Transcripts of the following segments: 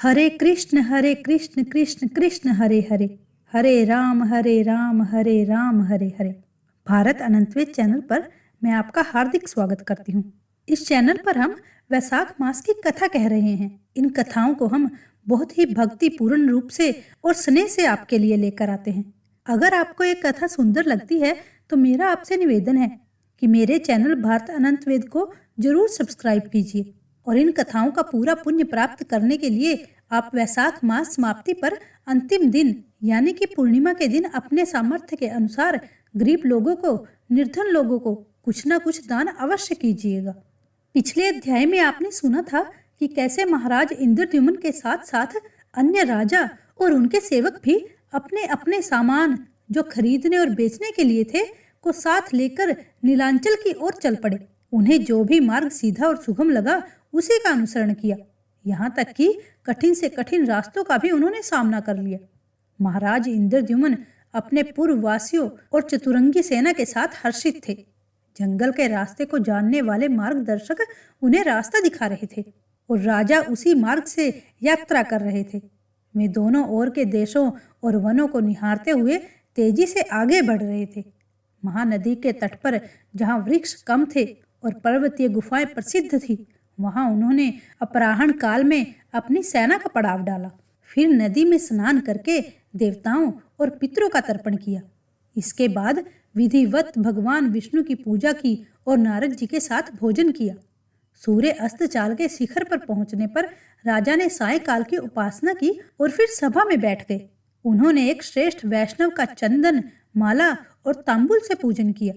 हरे कृष्ण कृष्ण कृष्ण हरे हरे, हरे राम हरे Ram Hare Hare. Bharat अनंतवेद channel पर मैं आपका हार्दिक स्वागत करती हूँ। इस चैनल पर हम वैशाख मास की कथा कह रहे हैं। इन कथाओं को हम बहुत ही भक्तिपूर्ण रूप से और स्नेह से आपके लिए लेकर आते हैं। अगर आपको एक कथा सुंदर लगती है तो मेरा आपसे निवेदन है कि मेरे चैनल भारत अनंतवेद को जरूर सब्सक्राइब कीजिए और इन कथाओं का पूरा पुण्य प्राप्त करने के लिए आप वैशाख मास समाप्ति पर अंतिम दिन यानी कि पूर्णिमा के दिन अपने सामर्थ्य के अनुसार गरीब लोगों को, निर्धन लोगों को कुछ न कुछ दान अवश्य कीजिएगा। पिछले अध्याय में आपने सुना था कि कैसे महाराज इंद्रद्युम्न के साथ साथ अन्य राजा और उनके सेवक भी अपने अपने सामान जो खरीदने और बेचने के लिए थे को साथ लेकर नीलांचल की ओर चल पड़े। उन्हें जो भी मार्ग सीधा और सुगम लगा उसी का अनुसरण किया। यहाँ तक कि कठिन से कठिन रास्तों का भी उन्होंने सामना कर लिया। महाराज इंद्रद्युम्न अपने पूर्ववासियों और चतुरंगी सेना के साथ हर्षित थे। जंगल के रास्ते को जानने वाले मार्गदर्शक उन्हें रास्ता दिखा रहे थे और राजा उसी मार्ग से यात्रा कर रहे थे। वे दोनों ओर के देशों और वनों को निहारते हुए तेजी से आगे बढ़ रहे थे। महानदी के तट पर जहाँ वृक्ष कम थे और पर्वतीय गुफाएं प्रसिद्ध थी, वहां उन्होंने अपराह्न काल में अपनी सेना का पड़ाव डाला। फिर नदी में स्नान करके देवताओं और पितरों का तर्पण किया। इसके बाद विधिवत भगवान विष्णु की पूजा की और नारद जी के साथ भोजन किया। सूर्य अस्त चाल के शिखर पर पहुंचने पर राजा ने सायंकाल की उपासना की और फिर सभा में बैठ गए। उन्होंने एक श्रेष्ठ वैष्णव का चंदन, माला और तांबुल से पूजन किया।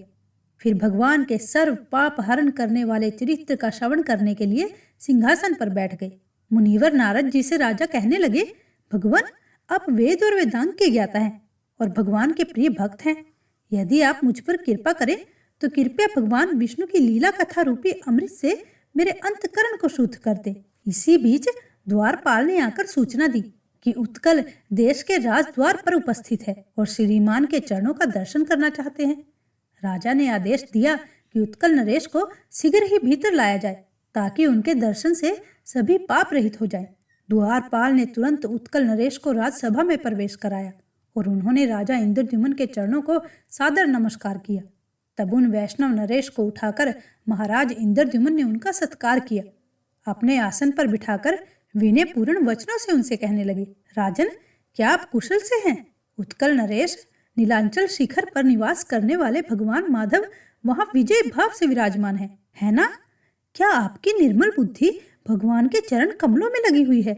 फिर भगवान के सर्व पाप हरण करने वाले चरित्र का श्रवण करने के लिए सिंहासन पर बैठ गए। मुनिवर नारद जी से राजा कहने लगे, भगवान, आप वेद और वेदांत के ज्ञाता हैं और भगवान के प्रिय भक्त हैं। यदि आप मुझ पर कृपा करें तो कृपया भगवान विष्णु की लीला कथा रूपी अमृत से मेरे अंतकरण को शुद्ध कर दे। इसी बीच द्वारपाल ने आकर सूचना दी कि उत्कल देश के राजद्वार पर उपस्थित है और श्रीमान के चरणों का दर्शन करना चाहते हैं। राजा ने आदेश दिया कि उत्कल नरेश को शीघ्र ही भीतर लाया जाए ताकि उनके दर्शन से सभी पाप रहित हो जाएं। द्वारपाल ने तुरंत उत्कल नरेश को राजसभा में प्रवेश कराया और उन्होंने राजा इंद्रद्युम्न के चरणों को सादर नमस्कार किया। तब उन वैष्णव नरेश को उठाकर महाराज इंद्रद्युम्न ने उनका सत्कार किया। अपने आसन पर बिठाकर विनयपूर्ण वचनों से उनसे कहने लगे, राजन, क्या आप कुशल से हैं? उत्कल नरेश, नीलांचल शिखर पर निवास करने वाले भगवान माधव वहां विजय भाव से विराजमान है ना? क्या आपकी निर्मल बुद्धि भगवान के चरण कमलों में लगी हुई है?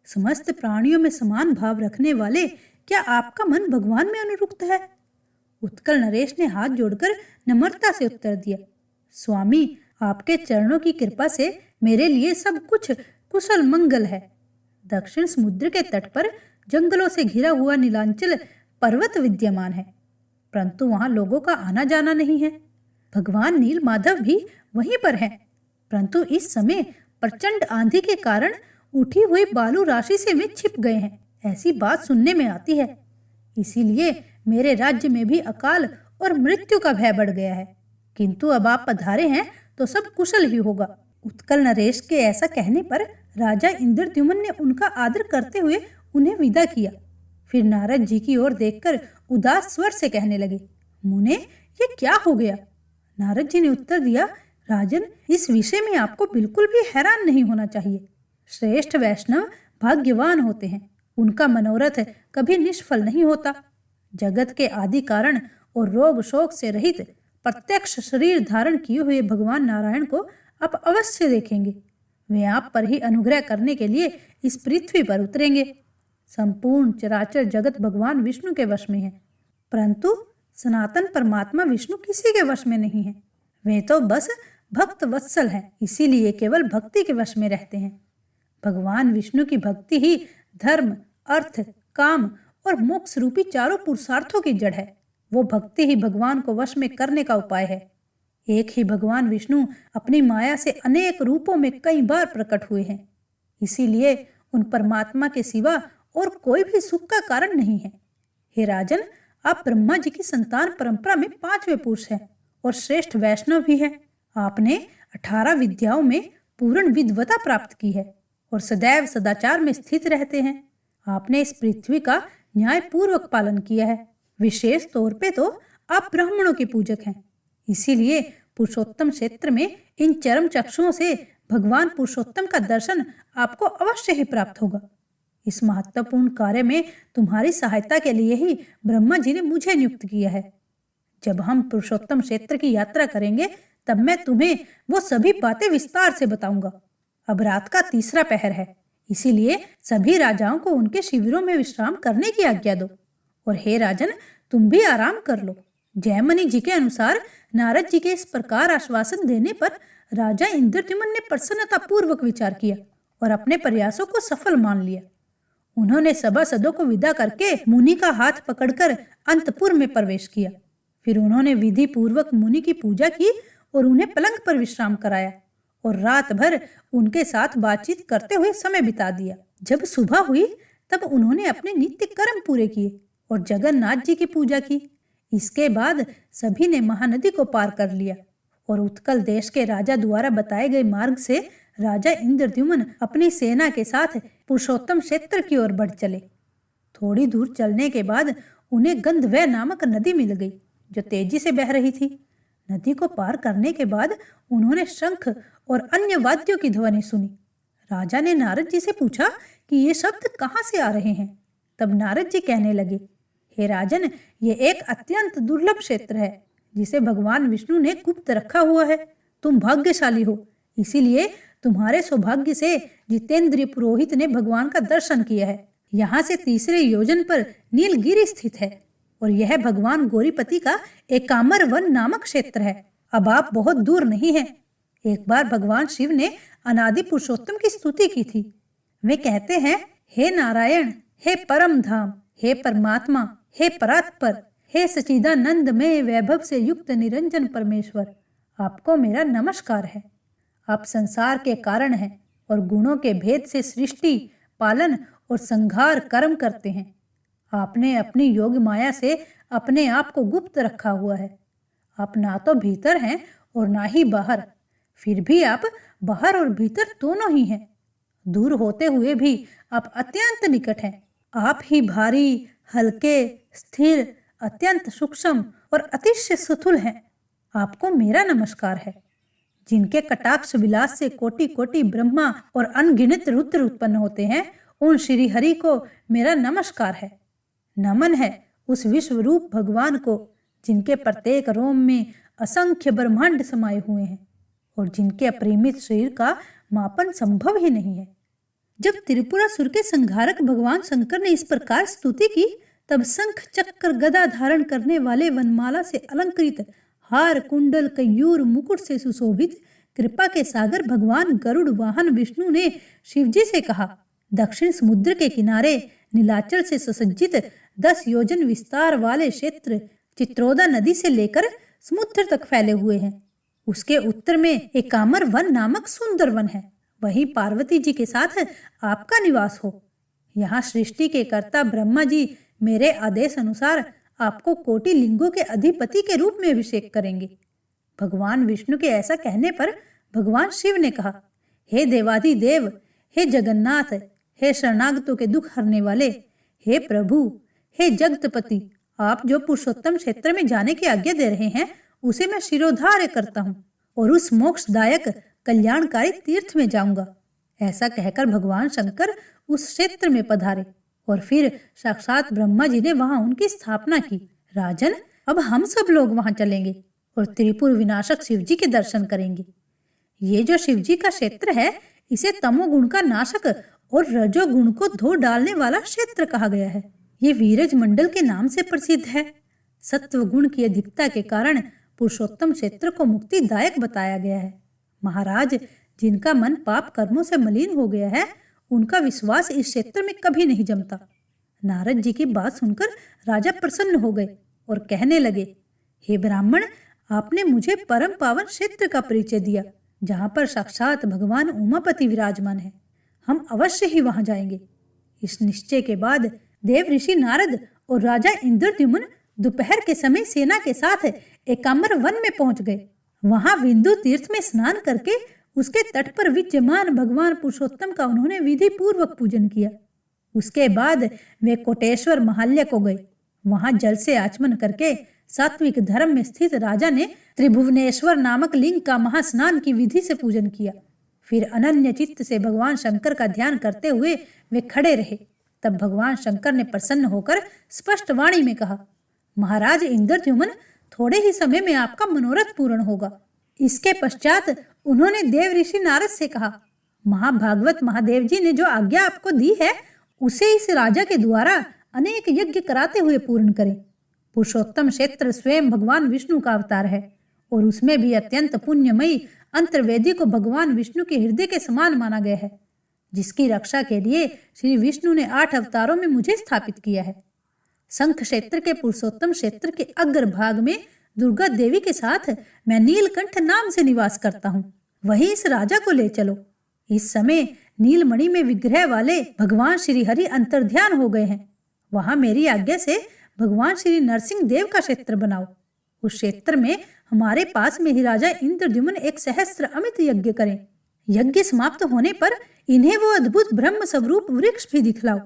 समस्त प्राणियों में समान भाव रखने वाले क्या आपका मन भगवान में अनुरक्त है? उत्कल नरेश ने हाथ जोड़कर नम्रता से उत्तर दिया, स्वामी, आपके चरणों की कृपा से मेरे लिए सब कुछ कुशल मंगल है। दक्षिण समुद्र के तट पर जंगलों से घिरा हुआ नीलांचल पर्वत विद्यमान है, परंतु वहां लोगों का आना जाना नहीं है। भगवान नील माधव भी वहीं पर हैं, परंतु इस समय प्रचंड आंधी के कारण उठी हुई बालू राशि से वे छिप गए हैं, ऐसी बात सुनने में आती है। इसीलिए मेरे राज्य में भी अकाल और मृत्यु का भय बढ़ गया है, किंतु अब आप पधारे हैं तो सब कुशल ही होगा। उत्कल नरेश के ऐसा कहने पर राजा इंद्रद्युम्न ने उनका आदर करते हुए उन्हें विदा किया। फिर नारद जी की ओर देखकर उदास स्वर से कहने लगे, मुने, ये क्या हो गया? नारद जी ने उत्तर दिया, राजन, इस विषय में आपको बिल्कुल भी हैरान नहीं होना चाहिए। श्रेष्ठ वैष्णव भाग्यवान होते हैं, उनका मनोरथ कभी निष्फल नहीं होता। जगत के आदि कारण और रोग शोक से रहित प्रत्यक्ष शरीर धारण किए हुए भगवान नारायण को आप अवश्य देखेंगे। वे आप पर ही अनुग्रह करने के लिए इस पृथ्वी पर उतरेंगे। संपूर्ण चराचर जगत भगवान विष्णु के वश में है, परंतु सनातन परमात्मा विष्णु किसी के वश में नहीं है। वे तो बस भक्त वत्सल हैं, इसीलिए केवल भक्ति के वश में रहते हैं। भगवान विष्णु की भक्ति ही धर्म, अर्थ, काम और मोक्ष रूपी चारों पुरुषार्थों की जड़ है। वो भक्ति ही भगवान को वश में करने का उपाय है। एक ही भगवान विष्णु अपनी माया से अनेक रूपों में कई बार प्रकट हुए हैं, इसीलिए उन परमात्मा के सिवा और कोई भी सुख का कारण नहीं है। हे राजन, आप ब्रह्मा जी की संतान परंपरा में 5वें पुरुष हैं और श्रेष्ठ वैष्णव भी हैं। आपने 18 विद्याओं में पूर्ण विद्वता प्राप्त की है और सदैव सदाचार में स्थित रहते हैं। आपने इस पृथ्वी का न्यायपूर्वक पालन किया है। विशेष तौर पे तो आप ब्राह्मणों के पूजक हैं। इसीलिए पुरुषोत्तम क्षेत्र में इन चरम चक्षुओं से भगवान पुरुषोत्तम का दर्शन आपको अवश्य ही प्राप्त होगा। इस महत्वपूर्ण कार्य में तुम्हारी सहायता के लिए ही ब्रह्मा जी ने मुझे नियुक्त किया है। जब हम पुरुषोत्तम क्षेत्र की यात्रा करेंगे तब मैं तुम्हें वो सभी बातें विस्तार से बताऊंगा। अब रात का तीसरा पहर है, इसीलिए सभी राजाओं को उनके शिविरों में विश्राम करने की आज्ञा दो। और हे राजन, तुम भी आराम कर लो। जयमनी जी के अनुसार नारद जी के इस प्रकार आश्वासन देने पर राजा इंद्रद्युम्न ने प्रसन्नता पूर्वक विचार किया और अपने प्रयासों को सफल मान लिया। उन्होंने सभासदों को विदा करके मुनि का हाथ पकड़कर अंतपुर में प्रवेश किया। फिर उन्होंने विधि पूर्वक मुनि की पूजा की और उन्हें पलंग पर विश्राम कराया और रात भर उनके साथ बातचीत करते हुए समय बिता दिया। जब सुबह हुई तब उन्होंने अपने नित्य कर्म पूरे किए और जगन्नाथ जी की पूजा की। इसके बाद सभी ने महानदी को पार कर लिया और उत्कल देश के राजा द्वारा बताए गए मार्ग से राजा इंद्रद्युम्न अपनी सेना के साथ पुरुषोत्तम क्षेत्र की ओर बढ़ चले। थोड़ी दूर चलने के बाद उन्हें गंधवै नामक नदी मिल गई जो तेजी से बह रही थी। नदी को पार करने के बाद उन्होंने शंख और अन्य वाद्यों की ध्वनि सुनी। राजा ने नारद जी से पूछा कि ये शब्द कहाँ से आ रहे हैं। तब नारद जी कहने लगे, हे राजन, ये एक अत्यंत दुर्लभ क्षेत्र है जिसे भगवान विष्णु ने गुप्त रखा हुआ है। तुम भाग्यशाली हो, इसीलिए तुम्हारे सौभाग्य से जितेंद्रिय पुरोहित ने भगवान का दर्शन किया है। यहाँ से तीसरे योजन पर नीलगिरी स्थित है और यह भगवान गौरीपति का एकाम्र वन नामक क्षेत्र है। अब आप बहुत दूर नहीं हैं। एक बार भगवान शिव ने अनादि पुरुषोत्तम की स्तुति की थी। वे कहते हैं, हे नारायण, हे परम धाम, हे परमात्मा, हे परात्पर, हे सच्चिदानंदमय वैभव से युक्त निरंजन परमेश्वर, आपको मेरा नमस्कार है। आप संसार के कारण हैं और गुणों के भेद से सृष्टि, पालन और संहार कर्म करते हैं। आपने अपनी योग माया से अपने आप को गुप्त रखा हुआ है। आप ना तो भीतर हैं और ना ही बाहर, फिर भी आप बाहर और भीतर दोनों ही हैं। दूर होते हुए भी आप अत्यंत निकट हैं। आप ही भारी, हल्के, स्थिर, अत्यंत सूक्ष्म और अतिशय स्थूल हैं। आपको मेरा नमस्कार है। जिनके कटाक्ष विलास से कोटि कोटि ब्रह्मा और अनगिनत रुद्र उत्पन्न होते हैं, उन श्री हरि को मेरा नमस्कार है। नमन है उस विश्व रूप भगवान को जिनके प्रत्येक रोम में असंख्य ब्रह्मांड समाये हुए हैं और जिनके अपरिमित शरीर का मापन संभव ही नहीं है। जब त्रिपुरासुर के संहारक भगवान शंकर ने इस प्रकार स्तुति की, तब शंख, चक्र, गदा धारण करने वाले वनमाला से अलंकृत, हार, कुंडल, कयूर, मुकुट से सुशोभित कृपा के सागर भगवान गरुड़ वाहन विष्णु ने शिवजी से कहा, दक्षिण समुद्र के किनारे नीलाचल से सुसज्जित 10 योजन विस्तार वाले क्षेत्र चित्रोदा नदी से लेकर समुद्र तक फैले हुए हैं। उसके उत्तर में एकाम्र वन नामक सुंदर वन है। वहीं पार्वती जी के साथ आपका निवास हो। यहाँ सृष्टि के कर्ता ब्रह्मा जी मेरे आदेश अनुसार आपको कोटि लिंगों के अधिपति के रूप में अभिषेक करेंगे। भगवान विष्णु के ऐसा कहने पर भगवान शिव ने कहा, हे देवाधिदेव, हे जगन्नाथ, हे शरणागतों के दुख हरने वाले, हे प्रभु, हे जगतपति, आप जो पुरुषोत्तम क्षेत्र में जाने की आज्ञा दे रहे हैं उसे मैं शिरोधार्य करता हूँ और उस मोक्षदायक कल्याणकारी तीर्थ में जाऊंगा। ऐसा कहकर भगवान शंकर उस क्षेत्र में पधारे और फिर साक्षात ब्रह्मा जी ने वहां उनकी स्थापना की। राजन, अब हम सब लोग वहां चलेंगे और त्रिपुर विनाशक शिवजी के दर्शन करेंगे। ये जो शिवजी का क्षेत्र है, इसे तमोगुण का नाशक और रजोगुण को धो डालने वाला क्षेत्र कहा गया है। ये वीरज मंडल के नाम से प्रसिद्ध है। सत्व गुण की अधिकता के कारण पुरुषोत्तम क्षेत्र को मुक्तिदायक बताया गया है। महाराज, जिनका मन पाप कर्मों से मलिन हो गया है, उनका विश्वास इस क्षेत्र में कभी नहीं जमता। नारद जी की बात सुनकर राजा प्रसन्न हो गए और कहने लगे, हे ब्राह्मण, आपने मुझे परम पावन क्षेत्र का परिचय दिया जहाँ पर साक्षात भगवान उमापति विराजमान है। हम अवश्य ही वहां जाएंगे। इस निश्चय के बाद देव ऋषि नारद और राजा इंद्रद्युम्न दोपहर के समय सेना के साथ एकाम्र वन में पहुंच गए। वहां विंदु तीर्थ में स्नान करके उसके तट पर विद्यमान भगवान पुरुषोत्तम का उन्होंने विधि पूर्वक पूजन किया। उसके बाद वे कोटेश्वर महाल्य को गए। वहां जल से आचमन करके सात्विक धर्म में स्थित राजा ने त्रिभुवनेश्वर नामक लिंग का महास्नान की विधि से पूजन किया। फिर अनन्य चित्त से भगवान शंकर का ध्यान करते हुए वे खड़े रहे। तब भगवान शंकर ने प्रसन्न होकर स्पष्ट वाणी में कहा, महाराज इंद्रद्युम्न, थोड़े ही समय में आपका मनोरथ पूर्ण होगा। इसके पश्चात उन्होंने देव ऋषि नारद से कहा, महाभागवत महादेव जी ने जो आज्ञा आपको दी है उसे इस राजा के द्वारा अनेक यज्ञ कराते हुए पूर्ण करें। पुरुषोत्तम क्षेत्र स्वयं भगवान विष्णु का अवतार है और उसमें भी अत्यंत पुण्यमयी अंतर्वेदी को भगवान विष्णु के हृदय के समान माना गया है, जिसकी रक्षा के लिए श्री विष्णु ने 8 अवतारों में मुझे स्थापित किया है। शंख क्षेत्र के पुरुषोत्तम क्षेत्र के अग्रभाग में दुर्गा देवी के साथ मैं नीलकंठ नाम से निवास करता हूँ। वहीं इस राजा को ले चलो। इस समय नीलमणि में विग्रह वाले भगवान श्री हरि अंतर्ध्यान हो गए हैं। वहां मेरी आज्ञा से भगवान श्री नरसिंह देव का क्षेत्र बनाओ। उस क्षेत्र में हमारे पास में ही राजा इंद्रद्युम्न एक सहस्त्र अमित यज्ञ करें। यज्ञ समाप्त होने पर इन्हें वो अद्भुत ब्रह्म स्वरूप वृक्ष भी दिखलाओ।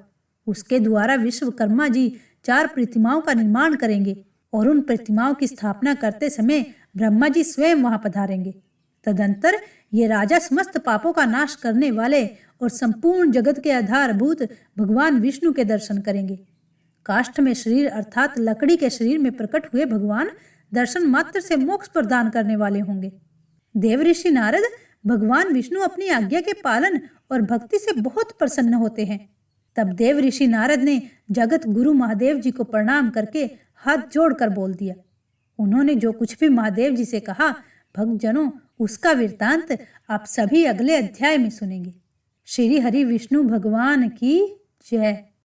उसके द्वारा विश्वकर्मा जी 4 प्रतिमाओं का निर्माण करेंगे और उन प्रतिमाओं की स्थापना करते समय ब्रह्मा जी स्वयं वहां पधारेंगे। तदंतर ये राजा समस्त पापों का नाश करने वाले और संपूर्ण जगत के आधारभूत भगवान विष्णु के दर्शन करेंगे। काष्ठ में शरीर अर्थात लकड़ी के शरीर में प्रकट हुए भगवान दर्शन मात्र से मोक्ष प्रदान करने वाले होंगे। देव ऋषि नारद, भगवान विष्णु अपनी आज्ञा के पालन और भक्ति से बहुत प्रसन्न होते हैं। तब देव ऋषि नारद ने जगत गुरु महादेव जी को प्रणाम करके हाथ जोड़कर बोल दिया। उन्होंने जो कुछ भी महादेव जी से कहा, भक्तजनों, उसका वृत्तांत आप सभी अगले अध्याय में सुनेंगे। श्री हरि विष्णु भगवान की जय।